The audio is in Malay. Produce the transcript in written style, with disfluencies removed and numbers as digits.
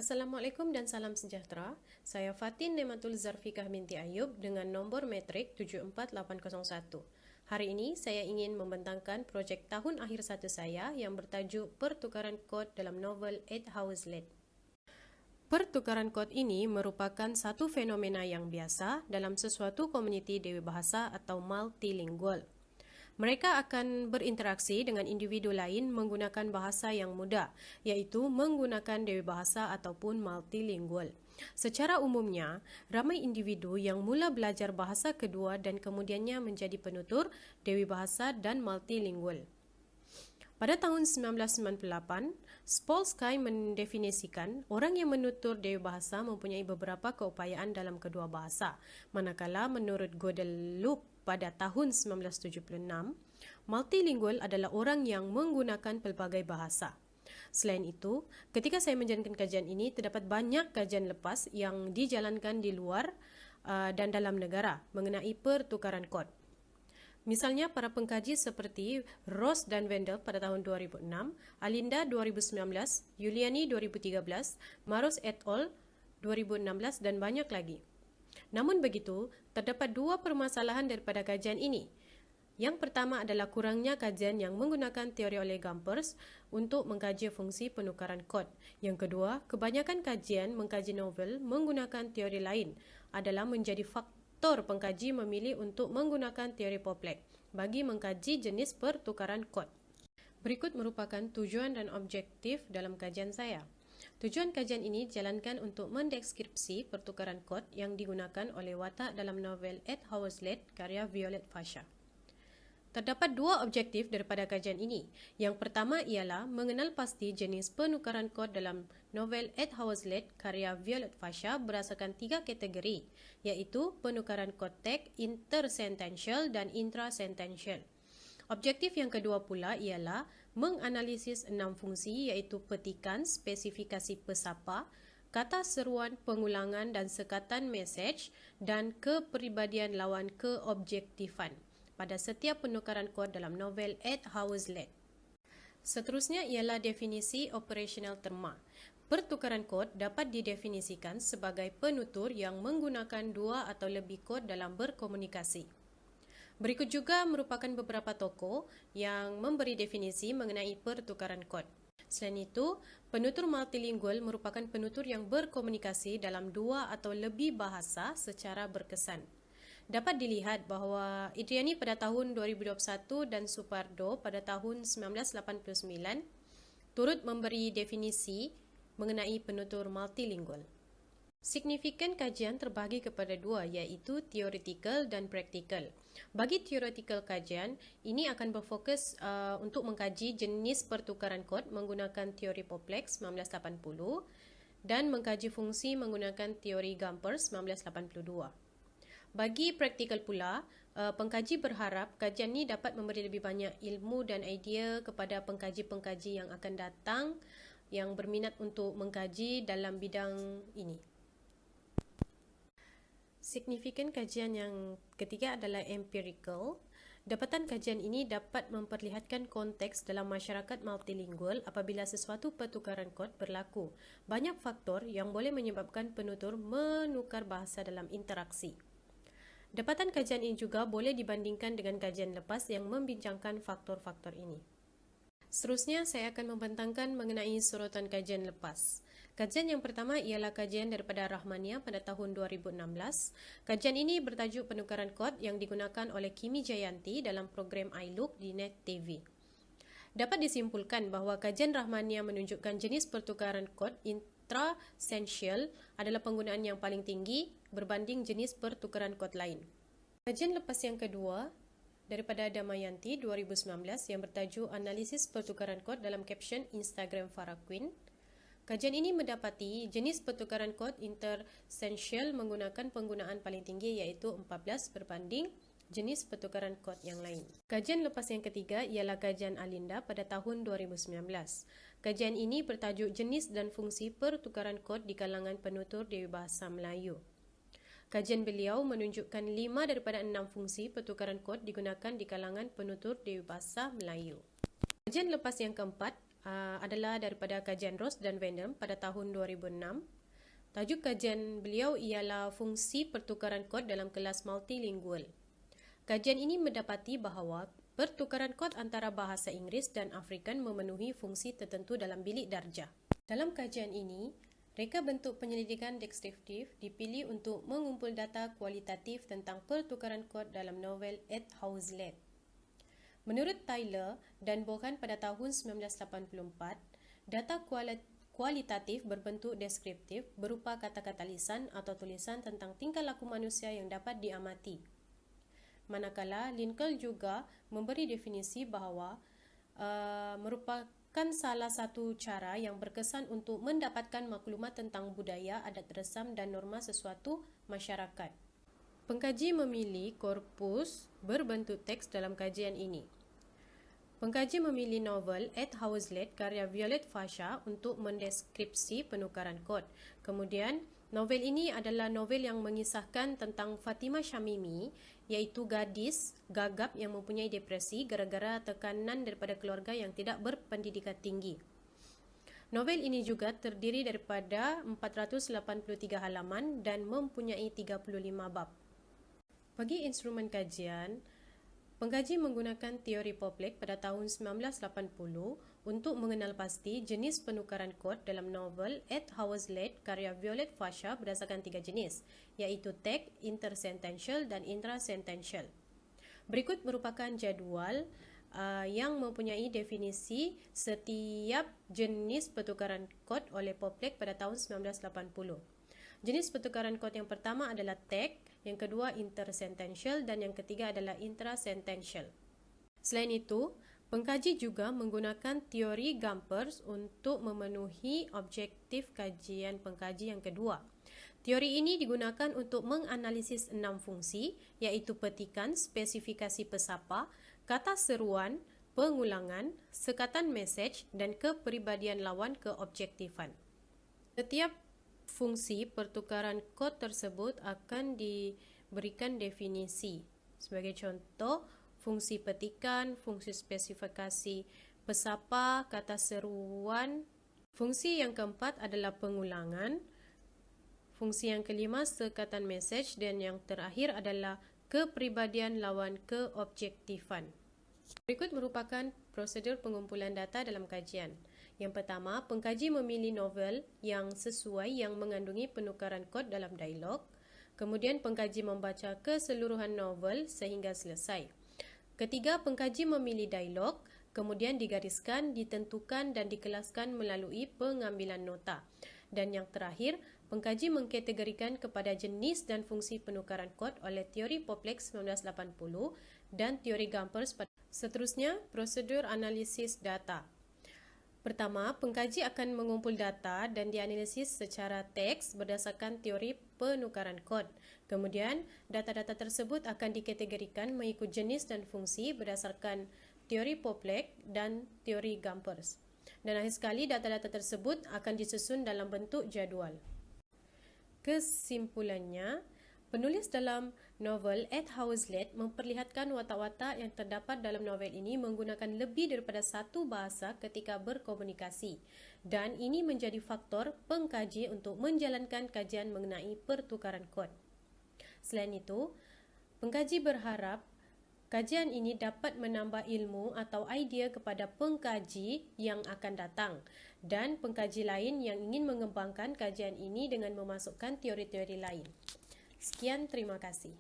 Assalamualaikum dan salam sejahtera. Saya Fatin Nematul Zarfikah binti Ayub dengan nombor metrik 74801. Hari ini saya ingin membentangkan projek tahun akhir 1 saya yang bertajuk Pertukaran Kod dalam novel Ed Howes-Led. Pertukaran kod ini merupakan satu fenomena yang biasa dalam sesuatu komuniti dewi bahasa atau multilingual. Mereka akan berinteraksi dengan individu lain menggunakan bahasa yang mudah, iaitu menggunakan dewi bahasa ataupun multilingual. Secara umumnya, ramai individu yang mula belajar bahasa kedua dan kemudiannya menjadi penutur dewi bahasa dan multilingual. Pada tahun 1998, Spolsky mendefinisikan orang yang menutur dewi bahasa mempunyai beberapa keupayaan dalam kedua bahasa. Manakala menurut Guadeloupe pada tahun 1976, multilingual adalah orang yang menggunakan pelbagai bahasa. Selain itu, ketika saya menjalankan kajian ini, terdapat banyak kajian lepas yang dijalankan di luar dan dalam negara mengenai pertukaran kod. Misalnya, para pengkaji seperti Ross dan Wendell pada tahun 2006, Alinda 2019, Yuliani 2013, Maros et al. 2016 dan banyak lagi. Namun begitu, terdapat dua permasalahan daripada kajian ini. Yang pertama adalah kurangnya kajian yang menggunakan teori oleh Gompers untuk mengkaji fungsi penukaran kod. Yang kedua, kebanyakan kajian mengkaji novel menggunakan teori lain adalah menjadi faktor pengkaji memilih untuk menggunakan teori Poplek bagi mengkaji jenis pertukaran kod. Berikut merupakan tujuan dan objektif dalam kajian saya. Tujuan kajian ini dijalankan untuk mendeskripsi pertukaran kod yang digunakan oleh watak dalam novel Ed Howes-Led karya Violet Fasha. Terdapat dua objektif daripada kajian ini. Yang pertama ialah mengenal pasti jenis penukaran kod dalam novel Ed Howes-Led karya Violet Fasha berdasarkan tiga kategori, iaitu penukaran kod teks, intersentential dan intrasentential. Objektif yang kedua pula ialah menganalisis 6 fungsi iaitu petikan, spesifikasi pesapa, kata seruan, pengulangan dan sekatan mesej dan kepribadian lawan keobjektifan pada setiap penukaran kod dalam novel Ed Howes-Led. Seterusnya ialah definisi operasional terma. Pertukaran kod dapat didefinisikan sebagai penutur yang menggunakan dua atau lebih kod dalam berkomunikasi. Berikut juga merupakan beberapa tokoh yang memberi definisi mengenai pertukaran kod. Selain itu, penutur multilingual merupakan penutur yang berkomunikasi dalam dua atau lebih bahasa secara berkesan. Dapat dilihat bahawa Idriani pada tahun 2021 dan Supardo pada tahun 1989 turut memberi definisi mengenai penutur multilingual. Signifikan kajian terbahagi kepada dua, iaitu theoretical dan practical. Bagi theoretical kajian, ini akan berfokus untuk mengkaji jenis pertukaran kod menggunakan teori Poplek 1980 dan mengkaji fungsi menggunakan teori Gompers 1982. Bagi praktikal pula, pengkaji berharap kajian ini dapat memberi lebih banyak ilmu dan idea kepada pengkaji-pengkaji yang akan datang yang berminat untuk mengkaji dalam bidang ini. Signifikan kajian yang ketiga adalah empirical. Dapatan kajian ini dapat memperlihatkan konteks dalam masyarakat multilingual apabila sesuatu pertukaran kod berlaku. Banyak faktor yang boleh menyebabkan penutur menukar bahasa dalam interaksi. Dapatan kajian ini juga boleh dibandingkan dengan kajian lepas yang membincangkan faktor-faktor ini. Seterusnya, saya akan membentangkan mengenai sorotan kajian lepas. Kajian yang pertama ialah kajian daripada Rahmania pada tahun 2016. Kajian ini bertajuk penukaran kod yang digunakan oleh Kimi Jayanti dalam program iLook di Net TV. Dapat disimpulkan bahawa kajian Rahmania menunjukkan jenis pertukaran kod intrasential adalah penggunaan yang paling tinggi berbanding jenis pertukaran kod lain. Kajian lepas yang kedua daripada Damayanti 2019 yang bertajuk Analisis Pertukaran Kod dalam caption Instagram Farah Queen. Kajian ini mendapati jenis pertukaran kod intersential menggunakan penggunaan paling tinggi iaitu 14 berbanding jenis pertukaran kod yang lain. Kajian lepas yang ketiga ialah kajian Alinda pada tahun 2019. Kajian ini bertajuk Jenis dan Fungsi Pertukaran Kod di kalangan penutur dewi bahasa Melayu. Kajian beliau menunjukkan 5 daripada 6 fungsi pertukaran kod digunakan di kalangan penutur dewi bahasa Melayu. Kajian lepas yang keempat adalah daripada kajian Ross dan Venom pada tahun 2006. Tajuk kajian beliau ialah fungsi pertukaran kod dalam kelas multilingual. Kajian ini mendapati bahawa pertukaran kod antara bahasa Inggeris dan Afrikan memenuhi fungsi tertentu dalam bilik darjah. Dalam kajian ini, reka bentuk penyelidikan deskriptif dipilih untuk mengumpul data kualitatif tentang pertukaran kod dalam novel Ed Hazlitt. Menurut Tyler dan Bohan pada tahun 1984, data kualitatif berbentuk deskriptif berupa kata-kata lisan atau tulisan tentang tingkah laku manusia yang dapat diamati. Manakala Lincoln juga memberi definisi bahawa merupakan salah satu cara yang berkesan untuk mendapatkan maklumat tentang budaya, adat resam dan norma sesuatu masyarakat. Pengkaji memilih korpus berbentuk teks dalam kajian ini. Pengkaji memilih novel Ed Hazlitt karya Violet Fasha untuk mendeskripsi penukaran kod. Kemudian, novel ini adalah novel yang mengisahkan tentang Fatimah Syamimi, iaitu gadis gagap yang mempunyai depresi gara-gara tekanan daripada keluarga yang tidak berpendidikan tinggi. Novel ini juga terdiri daripada 483 halaman dan mempunyai 35 bab. Bagi instrumen kajian, pengkaji menggunakan teori Poplek pada tahun 1980 untuk mengenal pasti jenis penukaran kod dalam novel Ed Hazlitt karya Violet Fasha berdasarkan 3 jenis, iaitu tag, intersentential dan intrasentential. Berikut merupakan jadual yang mempunyai definisi setiap jenis pertukaran kod oleh Poplek pada tahun 1980. Jenis pertukaran kod yang pertama adalah tag, yang kedua intersentential dan yang ketiga adalah intrasentential. Selain itu, pengkaji juga menggunakan teori Gompers untuk memenuhi objektif kajian pengkaji yang kedua. Teori ini digunakan untuk menganalisis 6 fungsi, iaitu petikan, spesifikasi pesapa, kata seruan, pengulangan, sekatan mesej dan kepribadian lawan keobjektifan. Setiap fungsi pertukaran kod tersebut akan diberikan definisi. Sebagai contoh, fungsi petikan, fungsi spesifikasi pesapa, kata seruan. Fungsi yang keempat adalah pengulangan. Fungsi yang kelima sekatan mesej dan yang terakhir adalah kepribadian lawan keobjektifan. Berikut merupakan prosedur pengumpulan data dalam kajian. Yang pertama, pengkaji memilih novel yang sesuai yang mengandungi penukaran kod dalam dialog. Kemudian pengkaji membaca keseluruhan novel sehingga selesai. Ketiga, pengkaji memilih dialog, kemudian digariskan, ditentukan dan dikelaskan melalui pengambilan nota. Dan yang terakhir, pengkaji mengkategorikan kepada jenis dan fungsi penukaran kod oleh teori Poplek 1980 dan teori Gompers. Seterusnya, prosedur analisis data. Pertama, pengkaji akan mengumpul data dan dianalisis secara teks berdasarkan teori penukaran kod. Kemudian, data-data tersebut akan dikategorikan mengikut jenis dan fungsi berdasarkan teori Poplek dan teori Gompers. Dan akhir sekali, data-data tersebut akan disusun dalam bentuk jadual. Kesimpulannya, penulis dalam novel Ed Hazlitt memperlihatkan watak-watak yang terdapat dalam novel ini menggunakan lebih daripada satu bahasa ketika berkomunikasi dan ini menjadi faktor pengkaji untuk menjalankan kajian mengenai pertukaran kod. Selain itu, pengkaji berharap kajian ini dapat menambah ilmu atau idea kepada pengkaji yang akan datang dan pengkaji lain yang ingin mengembangkan kajian ini dengan memasukkan teori-teori lain. Sekian, terima kasih.